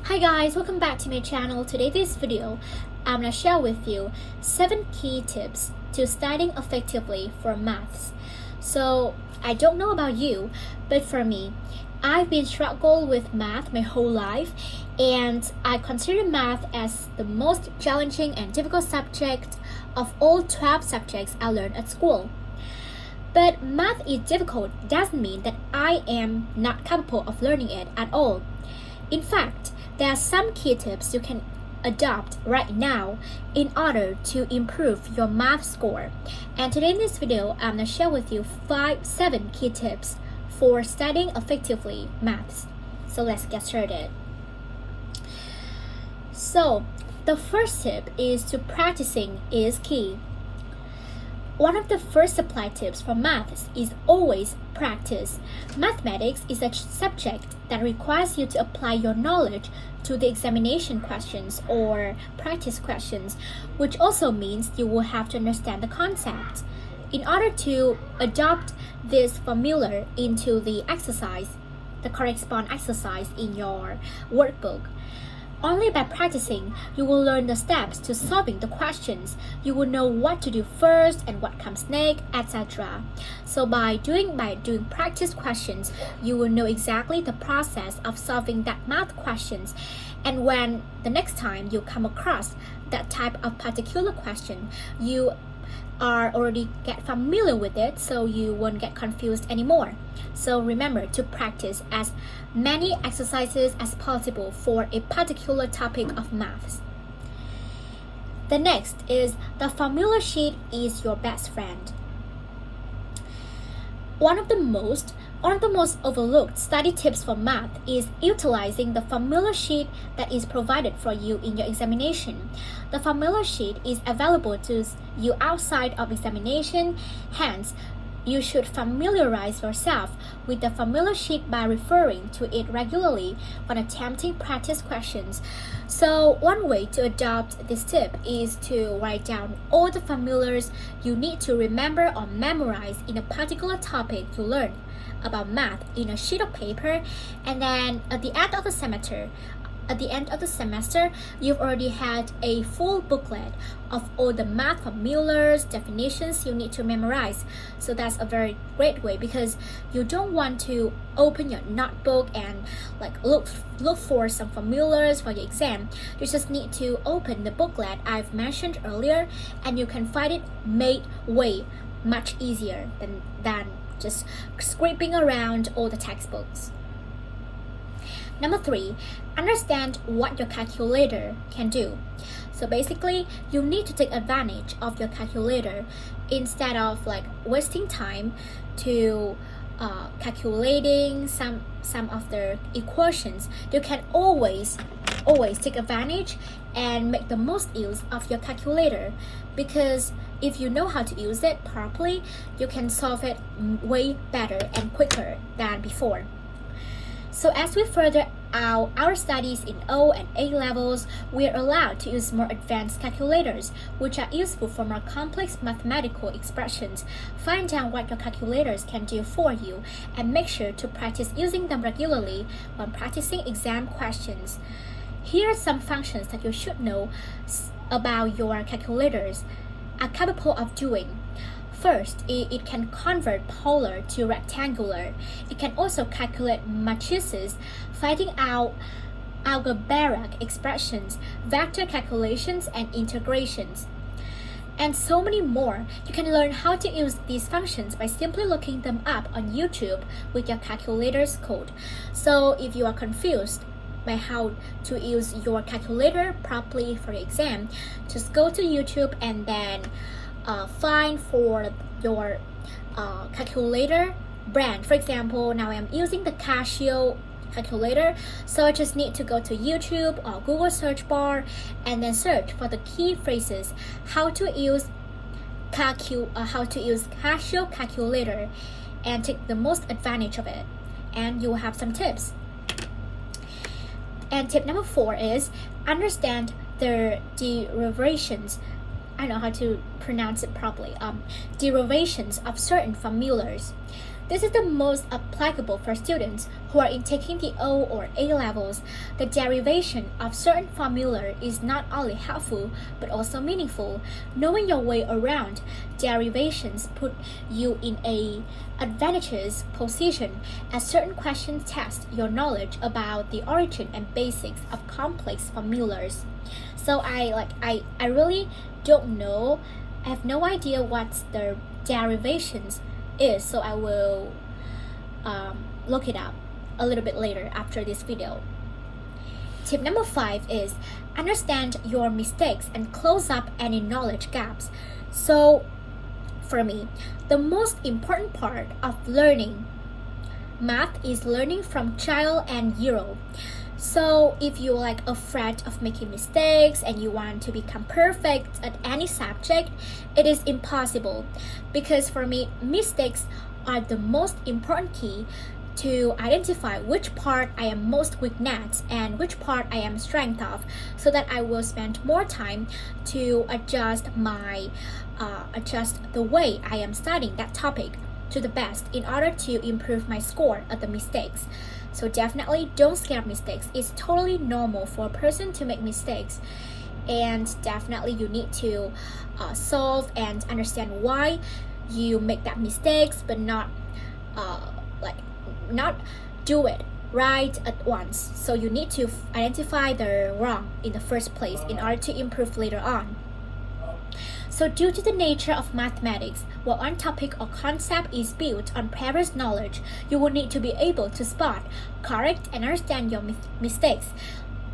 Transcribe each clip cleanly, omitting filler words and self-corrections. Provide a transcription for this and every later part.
Hi guys, welcome back to my channel. Today this video, I'm gonna share with you 7 key tips to studying effectively for maths. So I don't know about you, but for me, I've been struggling with math my whole life, and I consider math as the most challenging and difficult subject of all 12 subjects I learned at school. But math is difficult doesn't mean that I am not capable of learning it at all. In fact, there are some key tips you can adopt right now in order to improve your math score. And today in this video, I'm going to share with you 7 key tips for studying effectively maths. So let's get started. So the first tip is to practicing is key. One of the first supply tips for maths is always practice. Mathematics is a subject that requires you to apply your knowledge to the examination questions or practice questions, which also means you will have to understand the concept. In order to adopt this formula into the corresponding exercise in your workbook, only by practicing, you will learn the steps to solving the questions. You will know what to do first and what comes next, etc. So by doing practice questions, you will know exactly the process of solving that math questions. And when the next time you come across that type of particular question, you are already get familiar with it, so you won't get confused anymore. So remember to practice as many exercises as possible for a particular topic of maths. The next is the formula sheet is your best friend. One of the most overlooked study tips for math is utilizing the formula sheet that is provided for you in your examination. The formula sheet is available to you outside of examination, hence, you should familiarize yourself with the formula sheet by referring to it regularly when attempting practice questions. So one way to adopt this tip is to write down all the formulas you need to remember or memorize in a particular topic you learn about math in a sheet of paper, and then at the end of the semester, you've already had a full booklet of all the math formulas, definitions you need to memorize. So that's a very great way, because you don't want to open your notebook and look for some formulas for your exam. You just need to open the booklet I've mentioned earlier, and you can find it made way much easier than just scraping around all the textbooks. Number 3, understand what your calculator can do. So basically, you need to take advantage of your calculator instead of wasting time to calculating some of the equations. You can always take advantage and make the most use of your calculator, because if you know how to use it properly, you can solve it way better and quicker than before. So as we further out our studies in O and A levels, we are allowed to use more advanced calculators, which are useful for more complex mathematical expressions. Find out what your calculators can do for you, and make sure to practice using them regularly when practicing exam questions. Here are some functions that you should know about your calculators are capable of doing. First, it can convert polar to rectangular. It can also calculate matrices, finding out algebraic expressions, vector calculations, and integrations, and so many more. You can learn how to use these functions by simply looking them up on YouTube with your calculator's code. So if you are confused by how to use your calculator properly for your exam, just go to YouTube and then find for your calculator brand. For example, now I'm using the Casio calculator, so I just need to go to YouTube or Google search bar and then search for the key phrases how to use Casio calculator, and take the most advantage of it, and you will have some tips. And tip number 4 is understand the derivations. I don't know how to pronounce it properly. Derivations of certain formulas. This is the most applicable for students who are in taking the O or A levels. The derivation of certain formula is not only helpful but also meaningful. Knowing your way around derivations put you in a advantageous position as certain questions test your knowledge about the origin and basics of complex formulas. So I really don't know. I have no idea what the derivations is, so I will look it up a little bit later after this video. Tip number 5 is understand your mistakes and close up any knowledge gaps. So for me, the most important part of learning math is learning from trial and error. So if you're afraid of making mistakes and you want to become perfect at any subject, it is impossible, because for me, mistakes are the most important key to identify which part I am most weak at and which part I am strength of, so that I will spend more time to adjust the way I am studying that topic to the best in order to improve my score at the mistakes. So definitely don't scare mistakes. It's totally normal for a person to make mistakes, and definitely you need to solve and understand why you make that mistakes, but not do it right at once. So you need to identify the wrong in the first place in order to improve later on. So due to the nature of mathematics, where one topic or concept is built on previous knowledge, you will need to be able to spot, correct, and understand your mistakes.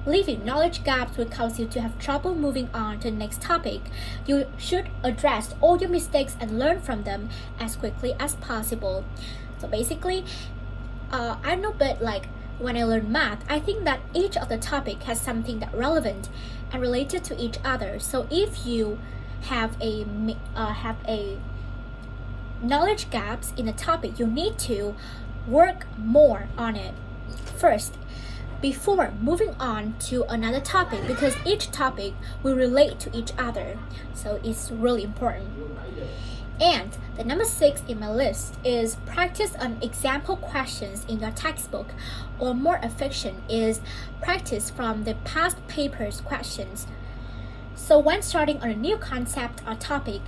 Leaving knowledge gaps will cause you to have trouble moving on to the next topic. You should address all your mistakes and learn from them as quickly as possible. So basically, I don't know, but when I learn math, I think that each of the topic has something that relevant and related to each other. So if you have a knowledge gaps in a topic, you need to work more on it first before moving on to another topic, because each topic will relate to each other. So it's really important. And the number 6 in my list is practice on example questions in your textbook, or more efficient is practice from the past papers questions. So when starting on a new concept or topic,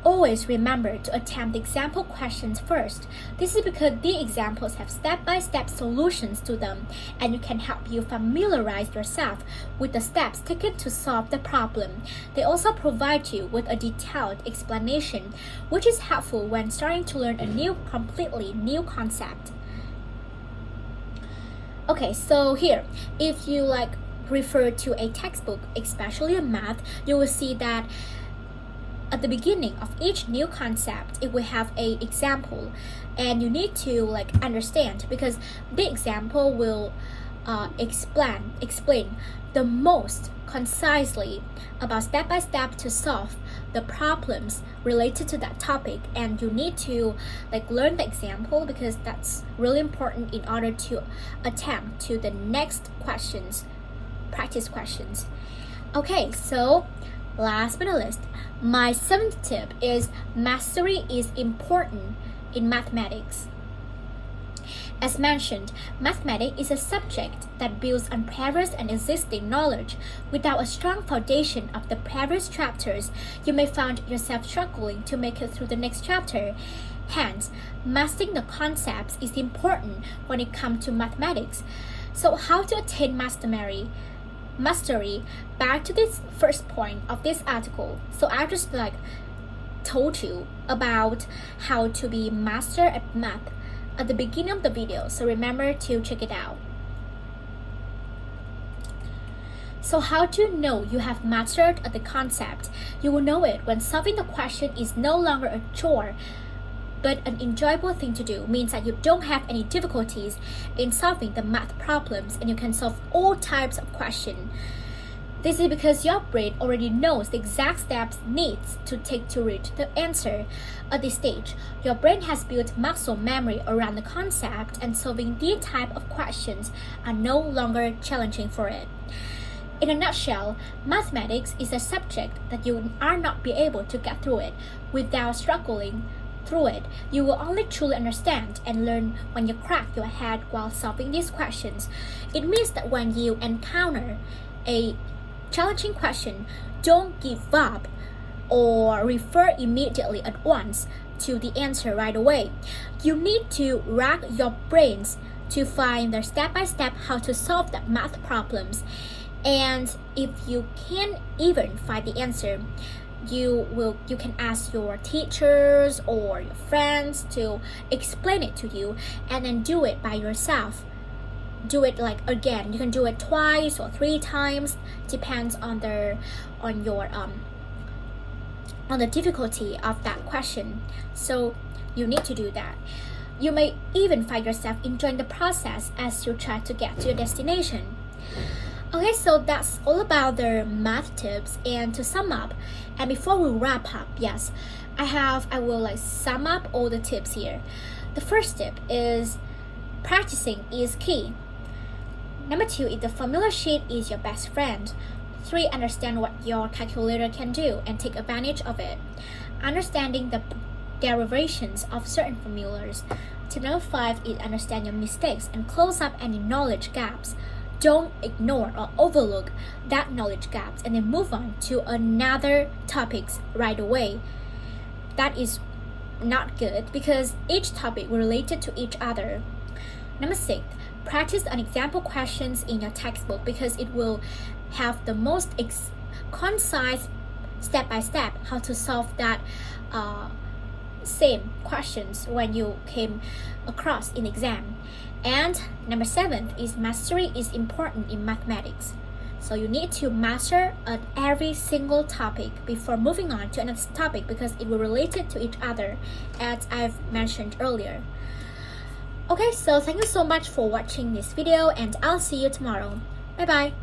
always remember to attempt the example questions first. This is because the examples have step-by-step solutions to them, and you can help you familiarize yourself with the steps taken to solve the problem. They also provide you with a detailed explanation, which is helpful when starting to learn a completely new concept. Okay, so here, if you refer to a textbook, especially in math, you will see that at the beginning of each new concept, it will have a example, and you need to understand, because the example will explain the most concisely about step by step to solve the problems related to that topic. And you need to learn the example, because that's really important in order to attempt to the next questions, practice questions. Okay, so last but not least, my 7th tip is mastery is important in mathematics. As mentioned, mathematics is a subject that builds on previous and existing knowledge. Without a strong foundation of the previous chapters, you may find yourself struggling to make it through the next chapter. Hence, mastering the concepts is important when it comes to mathematics. So how to attain mastery? Back to this first point of this article. So I just told you about how to be master at math at the beginning of the video, so remember to check it out. So how do you know you have mastered the concept? You will know it when solving the question is no longer a chore but an enjoyable thing to do. Means that you don't have any difficulties in solving the math problems, and you can solve all types of questions. This is because your brain already knows the exact steps needs to take to reach the answer. At this stage, your brain has built muscle memory around the concept, and solving these type of questions are no longer challenging for it. In a nutshell, mathematics is a subject that you are not be able to get through it without struggling through it. You will only truly understand and learn when you crack your head while solving these questions. It means that when you encounter a challenging question, don't give up or refer immediately at once to the answer right away. You need to rack your brains to find the step-by-step how to solve the math problems. And if you can't even find the answer, you can ask your teachers or your friends to explain it to you, and then do it by yourself. Do it like again. You can do it twice or 3 times, depends on the difficulty of that question. So you need to do that. You may even find yourself enjoying the process as you try to get to your destination. Okay, so that's all about the math tips. And to sum up, and before we wrap up, yes, I will sum up all the tips here. The first tip is practicing is key. Number 2 is the formula sheet is your best friend. 3, understand what your calculator can do and take advantage of it. Understanding the derivations of certain formulas. Tip number 5 is understand your mistakes and close up any knowledge gaps. Don't ignore or overlook that knowledge gaps and then move on to another topics right away. That is not good because each topic related to each other. Number 6, practice on example questions in your textbook because it will have the most concise step-by-step how to solve that same questions when you came across in exam. And number 7 is mastery is important in mathematics. So you need to master at every single topic before moving on to another topic because it will relate it to each other, as I've mentioned earlier. Okay, so thank you so much for watching this video and I'll see you tomorrow. Bye bye.